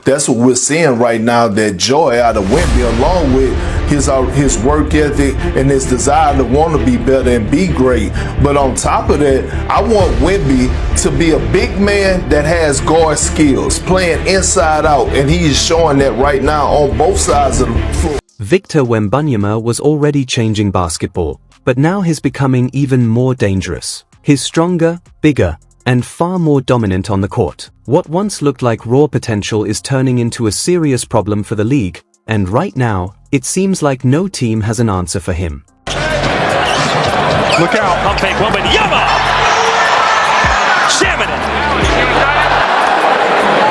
that's what we're seeing right now, that joy out of Wemby, along with his work ethic and his desire to want to be better and be great. But on top of that, I want Wemby to be a big man that has guard skills, playing inside out, and he is showing that right now on both sides of the floor. Victor Wembanyama was already changing basketball, but now he's becoming even more dangerous. He's stronger, bigger, and far more dominant on the court. What once looked like raw potential is turning into a serious problem for the league, and right now, it seems like no team has an answer for him. Look out, pump fake, Wembanyama! Jamming it!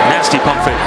Nasty pump fake.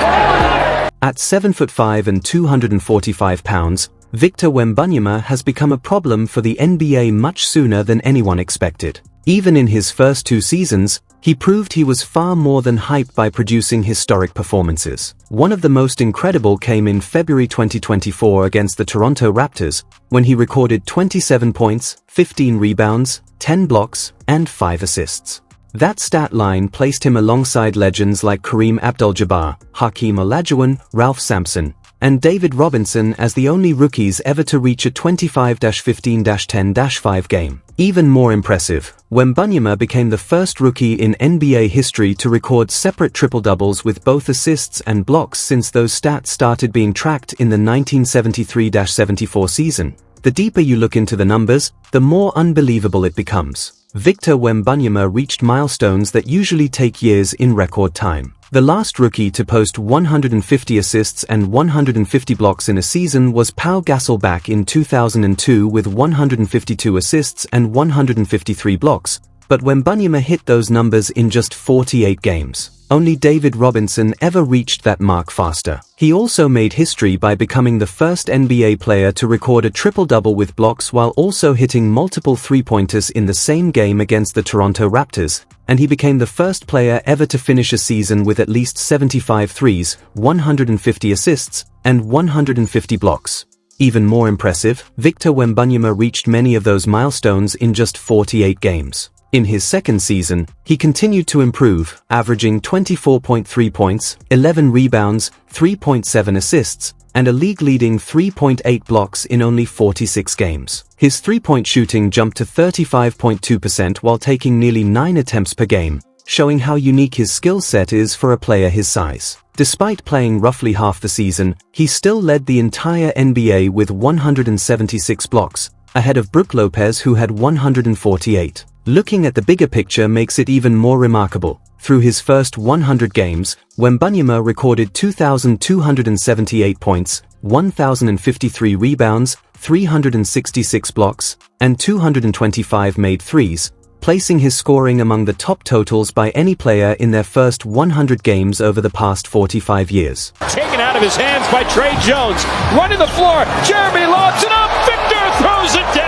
At 7'5" and 245 pounds, Victor Wembanyama has become a problem for the NBA much sooner than anyone expected. Even in his first 2 seasons, he proved he was far more than hype by producing historic performances. One of the most incredible came in February 2024 against the Toronto Raptors, when he recorded 27 points, 15 rebounds, 10 blocks, and 5 assists. That stat line placed him alongside legends like Kareem Abdul-Jabbar, Hakeem Olajuwon, Ralph Sampson, and David Robinson as the only rookies ever to reach a 25-15-10-5 game. Even more impressive, Wembanyama became the first rookie in NBA history to record separate triple-doubles with both assists and blocks since those stats started being tracked in the 1973-74 season. The deeper you look into the numbers, the more unbelievable it becomes. Victor Wembanyama reached milestones that usually take years in record time. The last rookie to post 150 assists and 150 blocks in a season was Pau Gasol back in 2002 with 152 assists and 153 blocks, but Wembanyama hit those numbers in just 48 games. Only David Robinson ever reached that mark faster. He also made history by becoming the first NBA player to record a triple-double with blocks while also hitting multiple three-pointers in the same game against the Toronto Raptors, and he became the first player ever to finish a season with at least 75 threes, 150 assists, and 150 blocks. Even more impressive, Victor Wembanyama reached many of those milestones in just 48 games. In his second season, he continued to improve, averaging 24.3 points, 11 rebounds, 3.7 assists, and a league-leading 3.8 blocks in only 46 games. His three-point shooting jumped to 35.2% while taking nearly 9 attempts per game, showing how unique his skill set is for a player his size. Despite playing roughly half the season, he still led the entire NBA with 176 blocks, ahead of Brook Lopez who had 148. Looking at the bigger picture makes it even more remarkable. Through his first 100 games, Wembanyama recorded 2,278 points, 1,053 rebounds, 366 blocks, and 225 made threes, placing his scoring among the top totals by any player in their first 100 games over the past 45 years. Taken out of his hands by Trey Jones, running the floor, Jeremy lobs it up, Victor throws it down!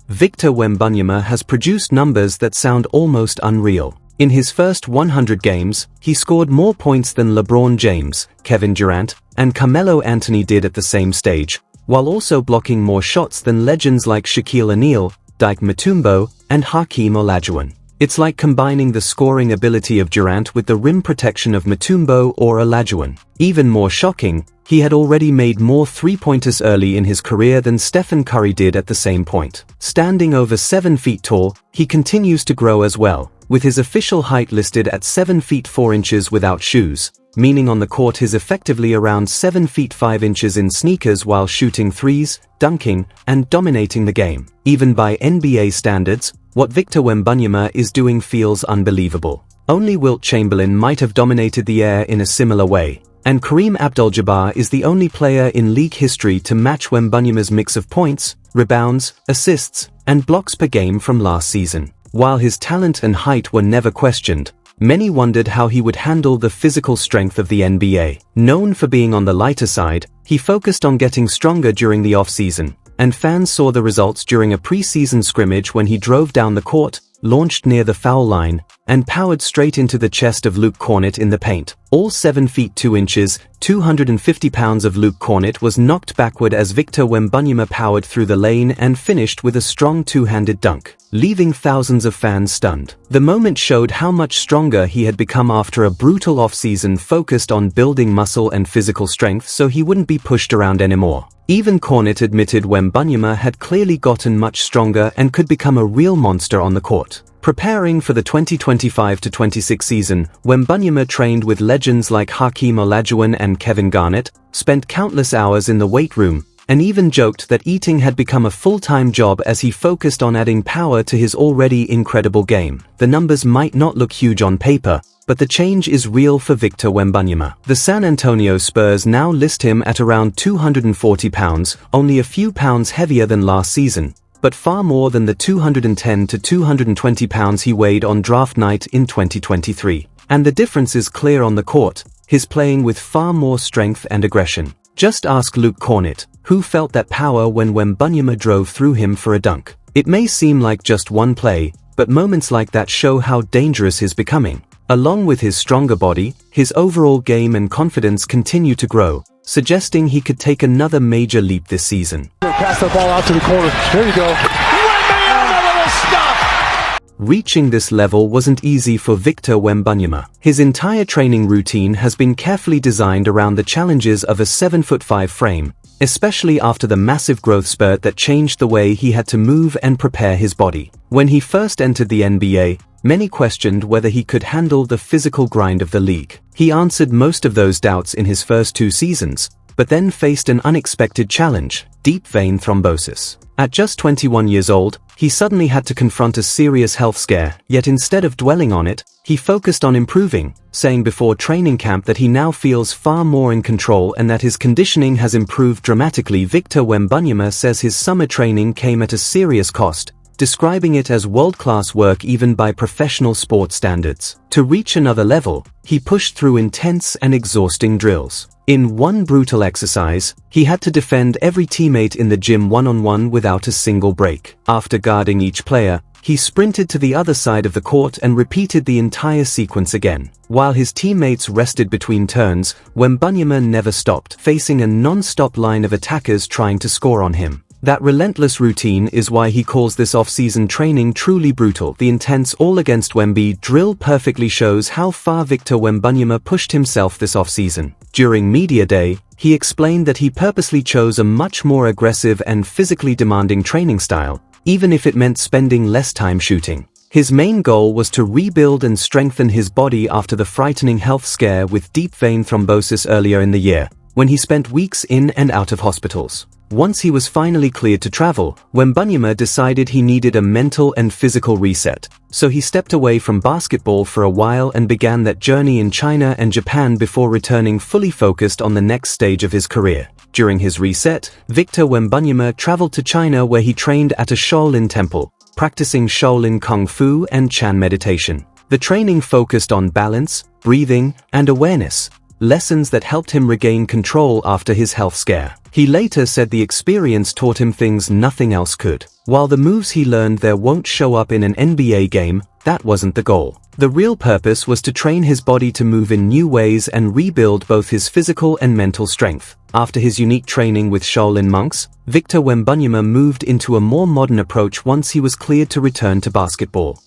Victor Wembanyama has produced numbers that sound almost unreal. In his first 100 games, he scored more points than LeBron James, Kevin Durant, and Carmelo Anthony did at the same stage, while also blocking more shots than legends like Shaquille O'Neal, Dike Mutombo, and Hakeem Olajuwon. It's like combining the scoring ability of Durant with the rim protection of Mutombo or Olajuwon. Even more shocking, he had already made more three-pointers early in his career than Stephen Curry did at the same point. Standing over 7 feet tall, he continues to grow as well, with his official height listed at 7 feet 4 inches without shoes, meaning on the court he's effectively around 7 feet 5 inches in sneakers while shooting threes, dunking, and dominating the game. Even by NBA standards, what Victor Wembanyama is doing feels unbelievable. Only Wilt Chamberlain might have dominated the air in a similar way, and Kareem Abdul-Jabbar is the only player in league history to match Wembanyama's mix of points, rebounds, assists, and blocks per game from last season. While his talent and height were never questioned, many wondered how he would handle the physical strength of the NBA. Known for being on the lighter side, he focused on getting stronger during the off-season, and fans saw the results during a preseason scrimmage when he drove down the court, launched near the foul line, and powered straight into the chest of Luke Cornett in the paint. All 7 feet 2 inches, 250 pounds of Luke Cornett was knocked backward as Victor Wembanyama powered through the lane and finished with a strong two-handed dunk, leaving thousands of fans stunned. The moment showed how much stronger he had become after a brutal offseason focused on building muscle and physical strength so he wouldn't be pushed around anymore. Even Cornett admitted Wembanyama had clearly gotten much stronger and could become a real monster on the court. Preparing for the 2025-26 season, Wembanyama trained with legends like Hakeem Olajuwon and Kevin Garnett, spent countless hours in the weight room, and even joked that eating had become a full-time job as he focused on adding power to his already incredible game. The numbers might not look huge on paper, but the change is real for Victor Wembanyama. The San Antonio Spurs now list him at around 240 pounds, only a few pounds heavier than last season, but far more than the 210 to 220 pounds he weighed on draft night in 2023. And the difference is clear on the court, he's playing with far more strength and aggression. Just ask Luke Cornett, who felt that power when Wembanyama drove through him for a dunk. It may seem like just one play, but moments like that show how dangerous he's becoming. Along with his stronger body, his overall game and confidence continue to grow, suggesting he could take another major leap this season. Pass the ball out to the corner. There you go. Wembanyama, little stop! Reaching this level wasn't easy for Victor Wembanyama. His entire training routine has been carefully designed around the challenges of a 7'5" frame, especially after the massive growth spurt that changed the way he had to move and prepare his body. When he first entered the NBA, many questioned whether he could handle the physical grind of the league. He answered most of those doubts in his first 2 seasons, but then faced an unexpected challenge: deep vein thrombosis. At just 21 years old, he suddenly had to confront a serious health scare, yet instead of dwelling on it, he focused on improving, saying before training camp that he now feels far more in control and that his conditioning has improved dramatically. Victor Wembanyama says his summer training came at a serious cost, describing it as world-class work even by professional sport standards. To reach another level, he pushed through intense and exhausting drills. In one brutal exercise, he had to defend every teammate in the gym one-on-one without a single break. After guarding each player, he sprinted to the other side of the court and repeated the entire sequence again. While his teammates rested between turns, Wembanyama never stopped, facing a non-stop line of attackers trying to score on him. That relentless routine is why he calls this off-season training truly brutal. The intense all-against Wemby drill perfectly shows how far Victor Wembanyama pushed himself this off-season. During Media Day, he explained that he purposely chose a much more aggressive and physically demanding training style, even if it meant spending less time shooting. His main goal was to rebuild and strengthen his body after the frightening health scare with deep vein thrombosis earlier in the year, when he spent weeks in and out of hospitals. Once he was finally cleared to travel, Wembanyama decided he needed a mental and physical reset, so he stepped away from basketball for a while and began that journey in China and Japan before returning fully focused on the next stage of his career. During his reset, Victor Wembanyama traveled to China where he trained at a Shaolin temple, practicing Shaolin Kung Fu and Chan meditation. The training focused on balance, breathing, and awareness, lessons that helped him regain control after his health scare. He later said the experience taught him things nothing else could. While the moves he learned there won't show up in an NBA game, that wasn't the goal. The real purpose was to train his body to move in new ways and rebuild both his physical and mental strength. After his unique training with Shaolin monks, Victor Wembanyama moved into a more modern approach once he was cleared to return to basketball.